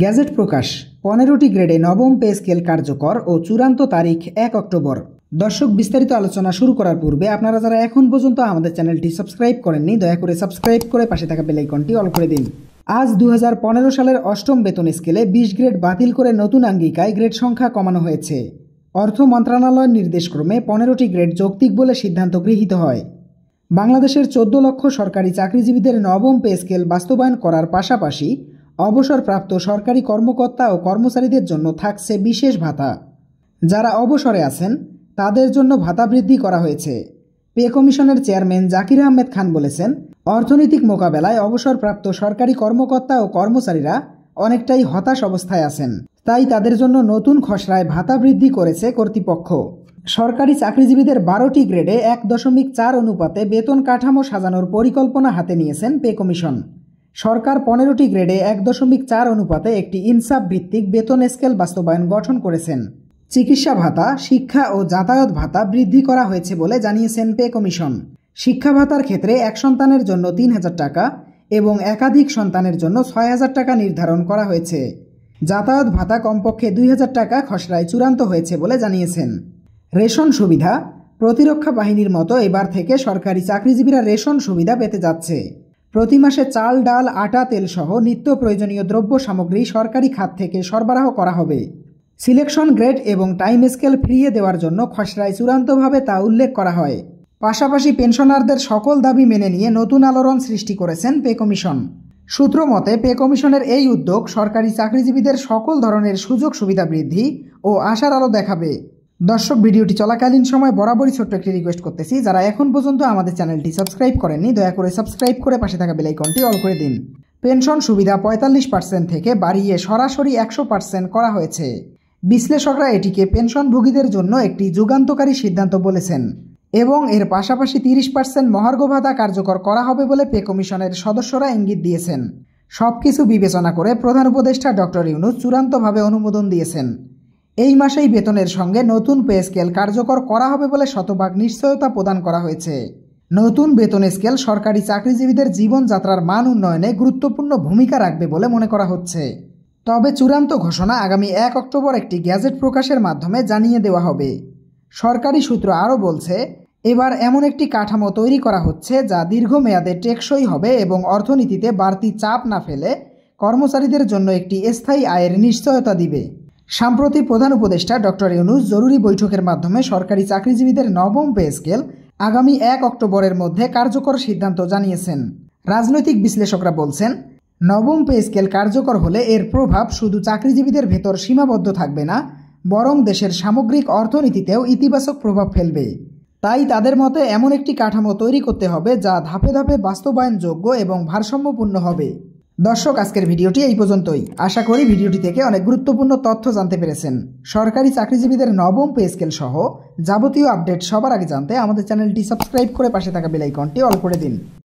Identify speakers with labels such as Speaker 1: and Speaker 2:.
Speaker 1: Gadget প্রকাশ 15টি গ্রেডে নবম pay scale কার্যকর ও চূড়ান্ত তারিখ 1 অক্টোবর। দর্শক, বিস্তারিত আলোচনা শুরু করার পূর্বে আপনারা যারা এখন পর্যন্ত আমাদের চ্যানেলটি সাবস্ক্রাইব করেননি দয়া করে সাবস্ক্রাইব করে পাশে থাকা বেল আইকনটি অল করে দিন। আজ 2015 সালের অষ্টম বেতন স্কেলে 20 গ্রেড বাতিল করে নতুন আঙ্গিকায় গ্রেড সংখ্যা কমানো হয়েছে। অর্থ মন্ত্রণালয়ের নির্দেশক্রমে 15টি গ্রেড যৌক্তিক বলে সিদ্ধান্ত গৃহীত হয়। বাংলাদেশের 14 লক্ষ সরকারি চাকরিজীবীদের নবম পে স্কেল বাস্তবায়ন করার পাশাপাশি অবসরপ্রাপ্ত সরকারি কর্মকর্তা ও কর্মচারীদের জন্য থাকছে বিশেষ ভাতা। যারা অবসরে আছেন তাদের জন্য ভাতা বৃদ্ধি করা হয়েছে। পে কমিশনের চেয়ারম্যান জাকির আহমেদ খান বলেছেন, অর্থনৈতিক মোকাবেলায় অবসরপ্রাপ্ত সরকারি কর্মকর্তা ও কর্মচারীরা অনেকটাই হতাশ অবস্থায় আছেন, তাই তাদের জন্য নতুন খসড়ায় ভাতা বৃদ্ধি করেছে কর্তৃপক্ষ। সরকারি চাকরিজীবীদের 12টি গ্রেডে 1.4 অনুপাতে বেতন কাঠামো সাজানোর পরিকল্পনা হাতে নিয়েছেন পে কমিশন। সরকার 15টি গ্রেডে 1.4 অনুপাতে একটি ইনসাফ ভিত্তিক বেতন স্কেল বাস্তবায়ন গঠন করেছেন। চিকিৎসা ভাতা, শিক্ষা ও যাতায়াত ভাতা বৃদ্ধি করা হয়েছে বলে জানিয়েছেন পে কমিশন। শিক্ষা ভাতার ক্ষেত্রে এক সন্তানের জন্য 3,000 টাকা এবং একাধিক সন্তানের জন্য 6,000 টাকা নির্ধারণ করা হয়েছে। যাতায়াত ভাতা কমপক্ষে 2,000 টাকা খসড়ায় চূড়ান্ত হয়েছে বলে জানিয়েছেন। রেশন সুবিধা, প্রতিরক্ষা বাহিনীর মতো এবার থেকে সরকারি চাকরিজীবীরা রেশন সুবিধা পেতে যাচ্ছে। প্রতি মাসে চাল, ডাল, আটা, তেল সহ নিত্য প্রয়োজনীয় দ্রব্য সামগ্রী সরকারি খাত থেকে সরবরাহ করা হবে। সিলেকশন গ্রেড এবং টাইম স্কেল ফিরিয়ে দেওয়ার জন্য খসড়ায় চূড়ান্তভাবে তা উল্লেখ করা হয়। পাশাপাশি পেনশনারদের সকল দাবি মেনে নিয়ে নতুন আলোড়ন সৃষ্টি করেছেন পে কমিশন। সূত্র মতে, পে কমিশনের এই উদ্যোগ সরকারি চাকরিজীবীদের সকল ধরনের সুযোগ সুবিধা বৃদ্ধি ও আশার আলো দেখাবে। দর্শক, ভিডিওটি চলাকালীন সময় বরাবরই ছোট্ট একটি রিকোয়েস্ট করতেছি, যারা এখন পর্যন্ত আমাদের চ্যানেলটি সাবস্ক্রাইব করেননি দয়া করে সাবস্ক্রাইব করে পাশে থাকা বেল আইকনটি অল করে দিন। পেনশন সুবিধা 45% থেকে বাড়িয়ে সরাসরি 100% করা হয়েছে। বিশ্লেষকরা এটিকে পেনশনভোগীদের জন্য একটি যুগান্তকারী সিদ্ধান্ত বলেছেন এবং এর পাশাপাশি 30% মহার্ঘ ভাতা কার্যকর করা হবে বলে পে কমিশনের সদস্যরা ইঙ্গিত দিয়েছেন। সবকিছু বিবেচনা করে প্রধান উপদেষ্টা ডক্টর ইউনূস চূড়ান্তভাবে অনুমোদন দিয়েছেন। এই মাসেই বেতনের সঙ্গে নতুন পে স্কেল কার্যকর করা হবে বলে শতভাগ নিশ্চয়তা প্রদান করা হয়েছে। নতুন বেতন স্কেল সরকারি চাকরিজীবীদের জীবনযাত্রার মান উন্নয়নে গুরুত্বপূর্ণ ভূমিকা রাখবে বলে মনে করা হচ্ছে। তবে চূড়ান্ত ঘোষণা আগামী 1 অক্টোবর একটি গ্যাজেট প্রকাশের মাধ্যমে জানিয়ে দেওয়া হবে। সরকারি সূত্র আরও বলছে, এবার এমন একটি কাঠামো তৈরি করা হচ্ছে যা দীর্ঘমেয়াদে টেকসই হবে এবং অর্থনীতিতে বাড়তি চাপ না ফেলে কর্মচারীদের জন্য একটি স্থায়ী আয়ের নিশ্চয়তা দিবে। সম্প্রতি প্রধান উপদেষ্টা ডক্টর ইউনূস জরুরি বৈঠকের মাধ্যমে সরকারি চাকরিজীবীদের নবম পে স্কেল আগামী 1 অক্টোবরের মধ্যে কার্যকর সিদ্ধান্ত জানিয়েছেন। রাজনৈতিক বিশ্লেষকরা বলছেন, নবম পে স্কেল কার্যকর হলে এর প্রভাব শুধু চাকরিজীবীদের ভেতর সীমাবদ্ধ থাকবে না, বরং দেশের সামগ্রিক অর্থনীতিতেও ইতিবাচক প্রভাব ফেলবে। তাই তাদের মতে এমন একটি কাঠামো তৈরি করতে হবে যা ধাপে ধাপে বাস্তবায়নযোগ্য এবং ভারসাম্যপূর্ণ হবে। দর্শক, আজকের ভিডিওটি এই পর্যন্তই। আশা করি ভিডিওটি থেকে অনেক গুরুত্বপূর্ণ তথ্য জানতে পেরেছেন। সরকারি চাকরিজীবীদের নবম পে স্কেল সহ যাবতীয় আপডেট সবার আগে জানতে আমাদের চ্যানেলটি সাবস্ক্রাইব করে পাশে থাকা বেল আইকনটি অল করে দিন।